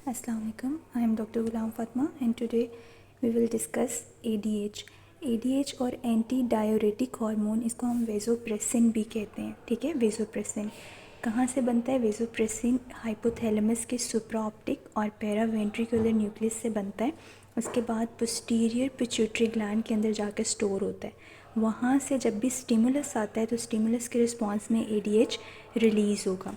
Assalamu alaikum. I am Dr. Ghulam Fatma and today we will discuss ADH. ADH और anti diuretic hormone, इसको हम vasopressin भी कहते हैं. ठीक है, वेजोप्रेसिन कहाँ से बनता है? वेजोप्रेसिन हाइपोथैलेमस के सुप्राऑप्टिक और पैरावेंट्रिकुलर न्यूक्लियस से बनता है. उसके बाद पोस्टीरियर पिट्यूटरी ग्लैंड के अंदर जाकर स्टोर होता है. वहाँ से जब भी स्टिमुलस आता है तो स्टिमुलस के रिस्पॉन्स में ADH रिलीज़ होगा.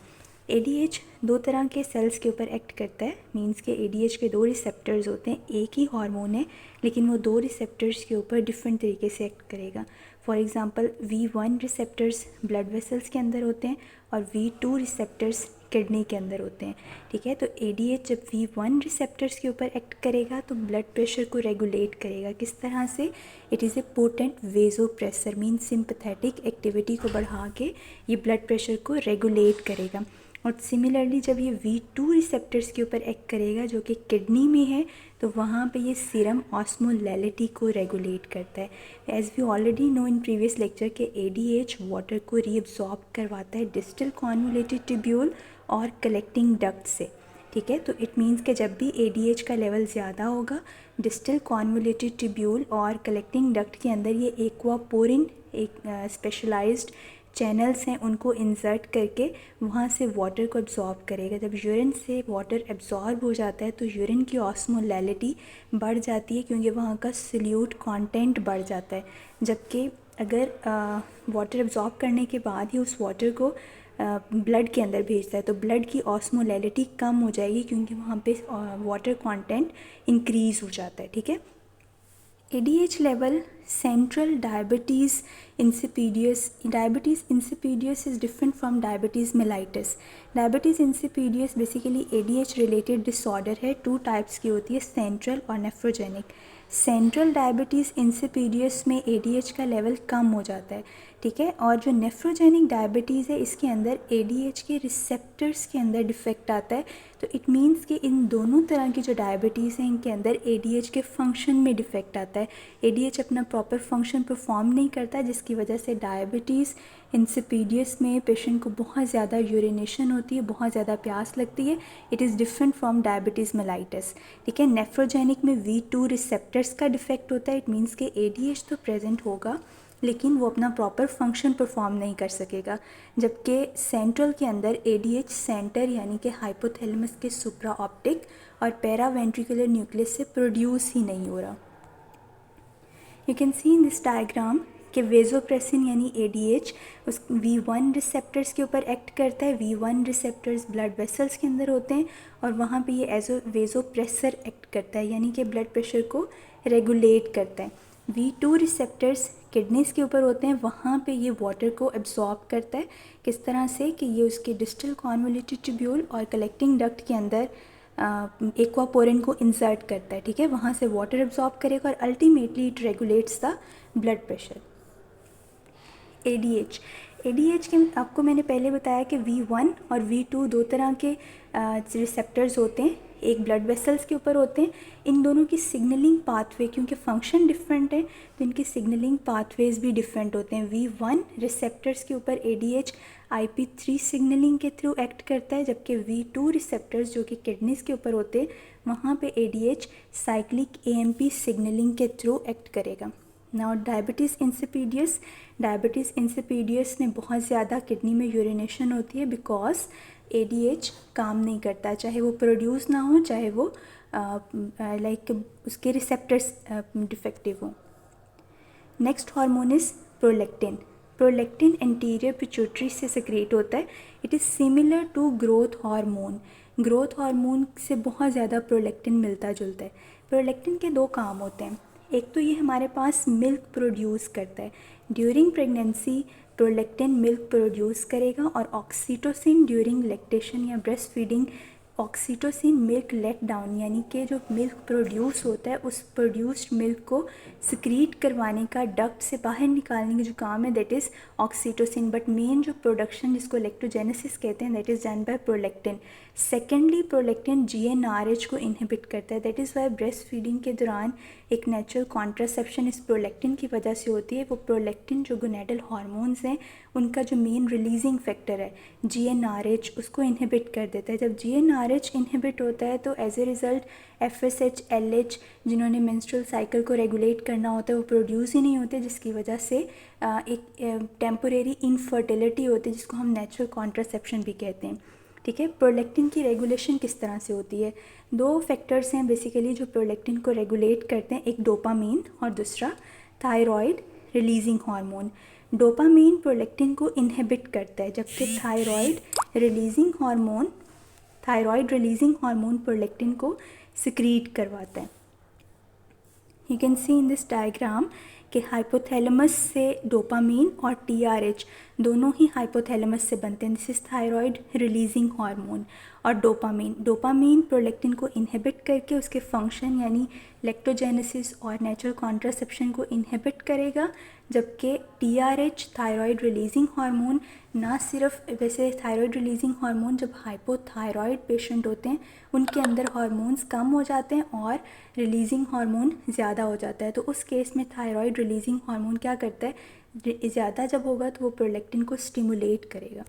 ADH दो तरह के सेल्स के ऊपर एक्ट करता है. मींस के ADH के दो रिसेप्टर्स होते हैं. एक ही हार्मोन है लेकिन वो दो रिसेप्टर्स के ऊपर डिफरेंट तरीके से एक्ट करेगा. For example V1 receptors blood vessels के अंदर होते हैं और V2 रिसेप्टर्स किडनी के अंदर होते हैं. ठीक है, तो ADH जब V1 रिसेप्टर्स के ऊपर एक्ट करेगा तो ब्लड प्रेशर को रेगुलेट करेगा. किस तरह से? It is a potent vasopressor. Means sympathetic activity को बढ़ा के ये ब्लड प्रेशर को रेगुलेट करेगा. और सिमिलरली जब ये V2 रिसेप्टर्स के ऊपर एक्ट करेगा जो कि किडनी में है तो वहाँ पे ये सीरम ऑस्मोलैलिटी को रेगुलेट करता है. As we already know in previous lecture के ADH वाटर को रीअब्जॉर्ब करवाता है डिस्टल कॉन्वोलेटेड ट्यूब्यूल और कलेक्टिंग डक्ट से. ठीक है, तो इट मीन्स कि जब भी ADH का लेवल ज़्यादा होगा डिस्टल कॉन्वोलेटेड ट्यूब्यूल और कलेक्टिंग डक्ट के अंदर ये एक्वापोरिन एक स्पेशलाइज्ड चैनल्स हैं उनको इंसर्ट करके वहाँ से वाटर को एब्जॉर्ब करेगा. जब यूरिन से वाटर एब्जॉर्ब हो जाता है तो यूरिन की ऑस्मोलैलिटी बढ़ जाती है क्योंकि वहाँ का सल्यूट कंटेंट बढ़ जाता है. जबकि अगर वाटर एब्जॉर्ब करने के बाद ही उस वाटर को ब्लड के अंदर भेजता है तो ब्लड की ऑस्मोलैलिटी कम हो जाएगी क्योंकि वहाँ पे वाटर कंटेंट इंक्रीज़ हो जाता है. ठीक है, ADH level central diabetes insipidus. Diabetes insipidus is different from diabetes mellitus. Diabetes insipidus basically ADH related disorder है. टू टाइप्स की होती है, सेंट्रल और नेफ्रोजेनिक. सेंट्रल डायबिटीज़ इंसिपीडियस में ADH का लेवल कम हो जाता है. ठीक है, और जो नेफ्रोजेनिक डायबिटीज़ है इसके अंदर ADH के रिसेप्टर्स के अंदर डिफेक्ट आता है. तो इट मीन्स कि इन दोनों तरह की जो डायबिटीज़ हैं इनके अंदर ADH के फंक्शन में डिफेक्ट आता है. ADH अपना प्रॉपर फंक्शन परफॉर्म नहीं करता जिसकी वजह से डायबिटीज़ इंसिपीडियस में पेशेंट को बहुत ज़्यादा यूरिनेशन होती है, बहुत ज़्यादा प्यास लगती है. It is different from diabetes mellitus. ठीक है, नेफ्रोजेनिक में V2 रिसेप्टर्स का डिफेक्ट होता है. इट मीन्स कि ADH तो प्रेजेंट होगा लेकिन वो अपना प्रॉपर फंक्शन परफॉर्म नहीं कर सकेगा. जबकि सेंट्रल के अंदर ADH सेंटर यानी कि हाइपोथैलेमस के सुप्रा ऑप्टिक और पैरावेंट्रिकुलर न्यूक्लियस से प्रोड्यूस ही नहीं हो रहा. You can see in this diagram कि वेजोप्रेसिन यानी ADH उस V1 रिसेप्टर्स के ऊपर एक्ट करता है. V1 रिसेप्टर्स ब्लड वेसल्स के अंदर होते हैं और वहाँ पे ये एज वेजोप्रेसर एक्ट करता है यानी कि ब्लड प्रेशर को रेगुलेट करता है. V2 रिसेप्टर्स किडनीज़ के ऊपर होते हैं, वहाँ पे ये वाटर को एब्जॉर्ब करता है. किस तरह से? कि ये उसके डिस्टल कॉन्वोल्यूटेड ट्यूब्यूल और कलेक्टिंग डक्ट के अंदर एक्वापोरिन को इंसर्ट करता है. ठीक है, वहाँ से वाटर एब्जॉर्ब करेगा और ultimately it regulates the blood pressure. ADH के आपको मैंने पहले बताया कि V1 और V2 दो तरह के रिसेप्टर्स होते हैं. एक ब्लड वेसल्स के ऊपर होते हैं. इन दोनों की सिग्नलिंग पाथवे क्योंकि फंक्शन डिफरेंट है तो इनके सिग्नलिंग पाथवेज भी डिफरेंट होते हैं. V1 रिसेप्टर्स के ऊपर ADH IP3 सिग्नलिंग के थ्रू एक्ट करता है जबकि V2 रिसेप्टर्स जो कि किडनीज़ के ऊपर होते हैं वहाँ पे ADH साइक्लिक AMP सिग्नलिंग के थ्रू एक्ट करेगा. नाउ डायबिटीज़ इंसिपीडियस में बहुत ज़्यादा किडनी में यूरिनेशन होती है बिकॉज ADH काम नहीं करता, चाहे वो प्रोड्यूस ना हो चाहे वो उसके रिसेप्टर्स डिफेक्टिव हों. Next hormone is prolactin. Prolactin anterior pituitary से सेक्रेट होता है. It is similar to growth hormone. Growth hormone से बहुत ज़्यादा प्रोलेक्टिन मिलता जुलता है. प्रोलेक्टिन के दो काम होते हैं. एक तो ये हमारे पास मिल्क प्रोड्यूस करता है. During pregnancy prolactin milk produce करेगा और ऑक्सीटोसिन ड्यूरिंग लैक्टेशन या breast feeding oxytocin milk let down यानी कि जो मिल्क प्रोड्यूस होता है उस प्रोड्यूस्ड मिल्क को सिक्रीट करवाने का डक्ट से बाहर निकालने का जो काम है that is oxytocin. But main जो प्रोडक्शन जिसको लैक्टोजेनेसिस कहते हैं that is done by prolactin. Secondly prolactin GnRH को इनहिबिट करता है. That is why breast feeding के दौरान एक नेचुरल कॉन्ट्रासेप्शन इस प्रोलेक्टिन की वजह से होती है. वो प्रोलेक्टिन जो गोनेडल हार्मोन्स हैं उनका जो मेन रिलीजिंग फैक्टर है GnRH उसको इनहिबिट कर देता है. जब GnRH TRH इनहिबिट होता है तो as a result FSH LH जिन्होंने मेंस्ट्रुअल साइकिल को रेगुलेट करना होता है वो प्रोड्यूस ही नहीं होते, जिसकी वजह से एक टेम्पोरेरी इनफर्टिलिटी होती है जिसको हम नेचुरल कॉन्ट्रासेप्शन भी कहते हैं। ठीक है, प्रोलैक्टिन की रेगुलेशन किस तरह से होती है? दो फैक्टर्स हैं बेसिकली जो प्रोलैक्टिन को रेगुलेट करते हैं, एक डोपामीन और दूसरा thyroid releasing hormone. Dopamine prolactin को इनहिबिट करता है जबकि थायराइड रिलीजिंग हार्मोन प्रोलैक्टिन को सिक्रीट करवाता है। You can see in this diagram कि हाइपोथैलेमस से डोपामीन और TRH दोनों ही हाइपोथैलेमस से बनते हैं। This is thyroid releasing hormone. और डोपामीन प्रोलैक्टिन को इनहिबिट करके उसके फंक्शन यानी लैक्टोजेनेसिस और नेचुरल कॉन्ट्रासेप्शन को इनहिबिट करेगा, जबकि TRH थायराइड रिलीजिंग हार्मोन ना सिर्फ, वैसे थायराइड रिलीजिंग हार्मोन जब हाइपोथायराइड पेशेंट होते हैं उनके अंदर हार्मोन्स कम हो जाते हैं और रिलीजिंग हार्मोन ज़्यादा हो जाता है, तो उस केस में थायराइड रिलीजिंग हार्मोन क्या करता है, ज़्यादा जब होगा तो वो प्रोलैक्टिन को स्टिमुलेट करेगा।